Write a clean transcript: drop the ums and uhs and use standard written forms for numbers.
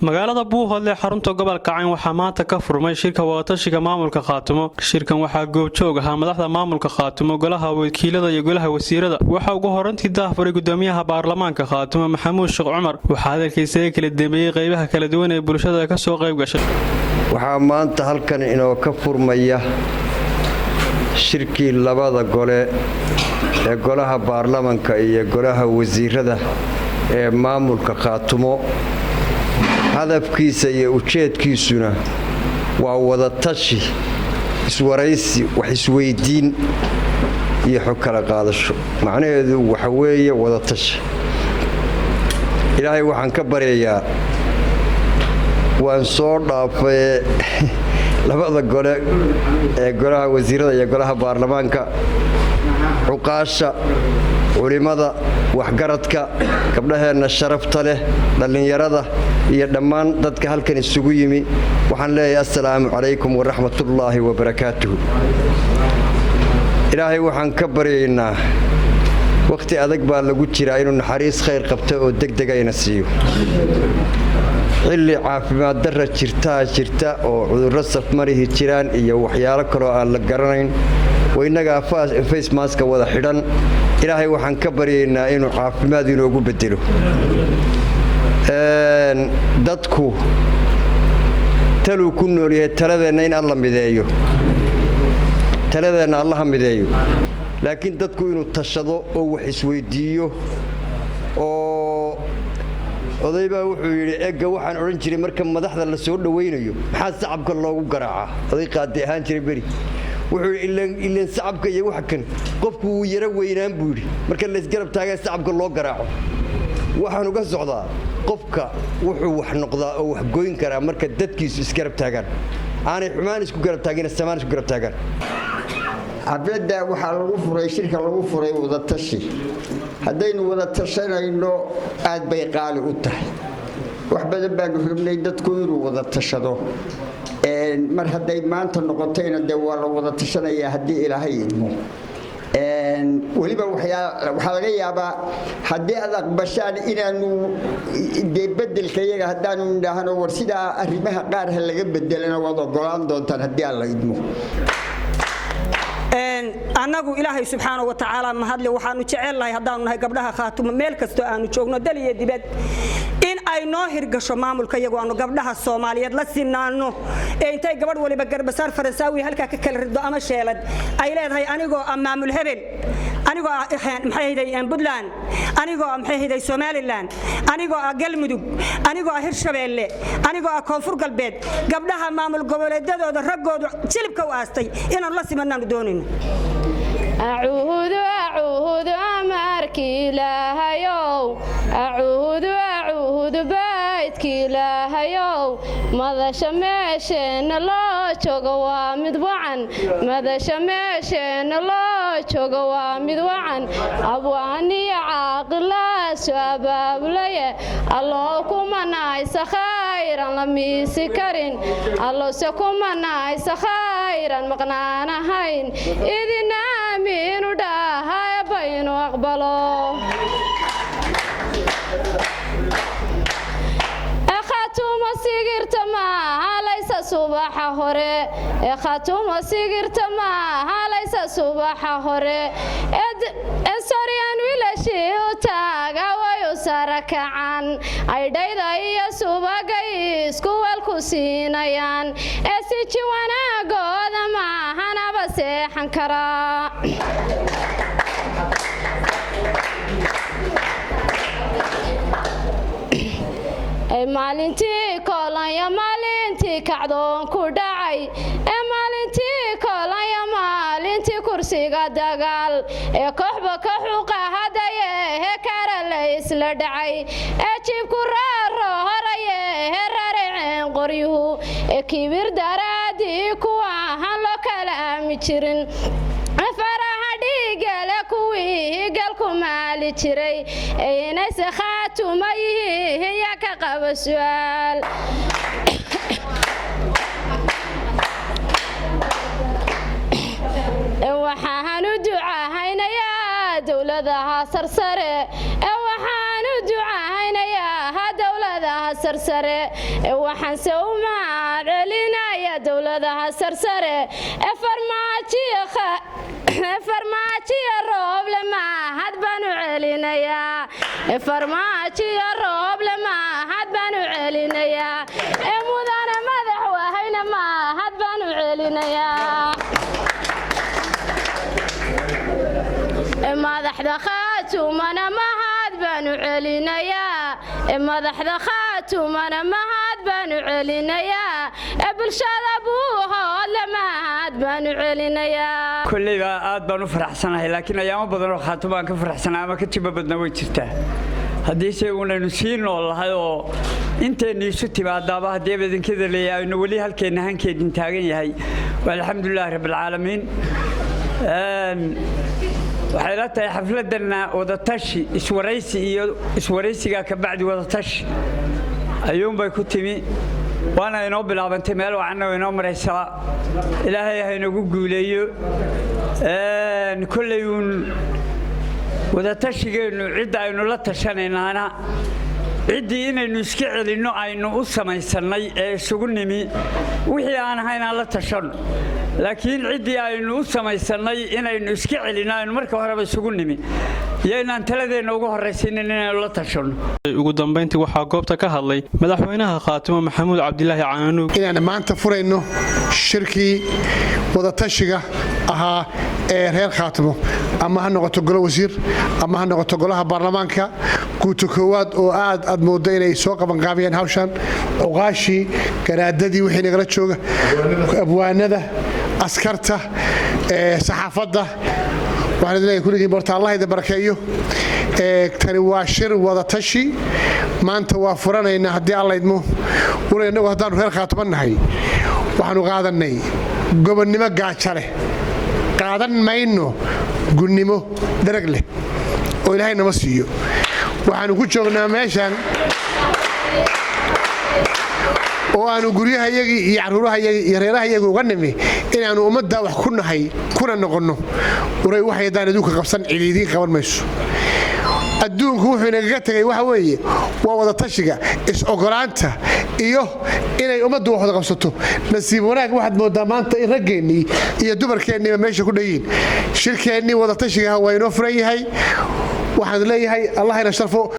magaalada Buuhoodle xarunta gobolka Cayn waxaa maanta ka furmay shirka wadatashiga maamulka Khaatumo. Shirkan waxaa goobjoog ah madaxda maamulka Khaatumo, golaha wakiilada iyo golaha wasiirada. Waxa ugu horantii daahfuray gudoomiyaha baarlamaanka Khaatumo Maxamuud Sheekh Cumar. Waxaa hadalkiisa kala dambeeyay qaybaha kala duwan ee bulshada ka soo qayb gashay. waxaa maanta halkan inoo ka furmaya shirkii labada gole ee golaha baarlamaanka iyo golaha wasiirada ee maamulka Khaatumo. hadafkiisa iyo ujeedkiisuna waa wada tashi, iswaraysi, wax isweydiin iyo xog kala qaadasho. macnaheedu waxa weeye wada tashi. ilaahay waxaan ka baryayaa waan soo dhaafay labada gole ee golaha wasiirada iyo golaha baarlamaanka, xuqaasha, culimada, waxgaradka, gabdhaheena sharafta leh, dhalinyarada iyo dhammaan dadka halkan isugu yimi. waxaan leeyahay assalaamu calaykum waraxmatullaahi wabarakaatuh. ilaahay waxaan ka baryaynaa waqti adag baa lagu jiraa inuu naxariis khayr qabto oo degdeg ayna siiyo. xilli caafimaad darra jirta oo cudurro safmarihi jiraan iyo waxyaalo kaloo aan la garanayn, waynagaa face mask wada xidhan. ilaahay waxaan ka baryaynaa inuu caafimaad inoogu bedelo. dadku taluu ku nool yahay taladeenna in alla mideeyo, taladeenna allaha mideeyo. laakiin dadku inuu tashado oo wax isweydiiyo. oo odaybaa wuxuu yidhi egga waxaan odhan jiray marka madaxda la soo dhawaynayo maxaa sacabka loogu garaacaa? oday qaadi ahaan jiray beri wuxuu yidhi ileen sacabka iyo waxa kan qofku wuu yara weynaan buu yidhi marka laysgarab taagaa sacabka loo garaaco. waxaan uga socdaa qofka wuxuu wax noqdaa oo wax goyn karaa marka dadkiisu isgarab taagaan, aanay xumaan isku garab taagin, samaan isku garab taagaan. xafladda waxaa lagu furay shirka lagu furay wada tashi. haddaynu wada tashanayno aad bay qaali u tahay. wax badan baanu rabnay dadku inuu wada tashado. mar hadday maanta noqotayna dee waa la wada tashanayaa haddii ilaahay idmo. weliba waxaa laga yaabaa haddii aad aqbashaan inaanu dee bedelka iyaga haddaanu nidhaahno war sidaa arrimaha qaar ha laga bedelana waad ogolaan doontaan haddii aan la idmo. annagu ilaahay subxaanahu wa tacaala mahadle waxaanu jecelnahay haddaanu nahay gabdhaha Khaatumo meel kastoo aanu joogno dal iyo dibad in ay noo hirgasho maamulka iyagoo aanu gabdhaha Soomaaliyeed la sinaano. intay gabadh waliba garbasaar Faransawi halka ka kala rido ama sheelad ay leedahay anigoo maamul hebel, anigoo maxay hayday Puntland, anigoo maxay hayday Somaliland, anigoo Galmudug, anigoo Hirshabeelle, anigoo Koonfur Galbeed. gabdhaha maamul goboleedyadooda raggoodu jilibka u aastay inaan la simanaan doonino. أعوذ أمرك إلهيو أعوذ بيتك إلهيو ماذا شمشن الله شجوا مدوعن ماذا شمشن الله شجوا مدوعن أبواني عاقل سبب لي الله كما نايس خيرا لم يسكرن الله سكما نايس خيرا مقنانا هين إذن آمين وداها بين أقبله خاتوم سيغرت ما ليس صباح هوري خاتوم سيغرت ما ليس صباح هوري سوريان ولا شيء تاغا ويسارك عن ايدايدا يا سوباغاي اسكوال كوسينيان اسيجي وانا غودا ما هنا بسيحن كرا maalintii koolaya maalintii kacdoon ku dhacay maalintii koolaya maalintii kursiga dagaal kooxba ka xuqa hadaye kara la isla dhacay jibku raaro horaye raariceen qoryuhu kibir daraadii kuwa aan loo kala aami jirin faraha dhigale kuwii galku maali jiray inayse Khaatumo yihiin yaa ka qaba su'aal. waxaan u ducaynayaa dawladaha sarsare waxaan u ducaynayaa dawladaha sarsare waxaan se u mahadcelinaya dowladaha sarsare farmaajiya rooble mahad baan u celinayaa farmaajiya rooble mahad baan u celinayaa mudane madaxweyne mahad baan u celinayaa madaxda khaatumana mahad baan u celinayaa madaxda khaatumana mahad baan u celinayaa bulshada buuhoodle mahad baan u celinayaa kulleyba aad baan u faraxsanahay laakiin ayaamo badan oo khaatumo aan ka faraxsanaa ama ka tiba badna way jirtaa haddiise uunaynu sii noolahay oo intaynu isu timaadaaba haddii badankada leeyahay aynu weli halkeenna hankeedin taagan yahay alxamdulilaahi rabbilcaalamiin waxay la tahay xafladana wadatashi iswaraysi iyo iswaraysiga ka bacdi wadatashi ayuunbay ku timi waana inoo bilaabantay meel wacanna inoo maraysaa ilaahay ha inagu guuleeyo kolley uun wadatashigeenu cidda aynu la tashanaynaana ciddii inaynu iska celinno aynu u samaysannay ee isugu nimi wixii aan ahayn aan la tashanno laakiin ciddii aynu u samaysannay inaynu iska celinno aynu marka horeba isugu nimi iyo inaan taladeenna ugu horraysiinin inaynu la tashanno ugu dambayntii waxaa goobta ka hadlay madaxweynaha khaatimo maxamuud cabdilaahi caanuug inaan maanta furayno shirkii wadatashiga ahaa ee reer khaatimo ama ha noqoto golo wasiir ama ha noqoto golaha baarlamaanka guuta koowaad oo aad moodo inay soo qabanqaabiyeen hawshan oqaashii garaadadii wixii nagala jooga abwaanada askarta saxaafadda waxaan idin leeyahay kulligiin borta allah idin barakeeyo tani waa shir wadatashi maanta waa furanaynaa haddii alla idmo wala innagu haddaanu reer khaatimo nahay waxaanu qaadanay gobonnimo gaaja leh qaadan mayno gunnimo darag leh oo ilaahay nama siiyo waxaanu ku joognaa meeshan oo aanu guryahayagii iyo caruurahayagii iyo reerahayagii uga nimi inaannu ummaddaa wax ku nahay kuna noqonno uray wax yaddaan adduunka qabsan cidiidiin qaban mayso adduunku wuxuu inagaga tegay waxa weeye waa wadatashiga is-ogolaanta iyo inay ummaddu wax wada qabsato nasiib wanaag waxaad mooddaa maanta in raggeennii iyo dumarkeenniiba meesha ku dhayiin shirkeennii wadatashigaha waa inoo furan yahay waxaan leeyahay allah ina sharfo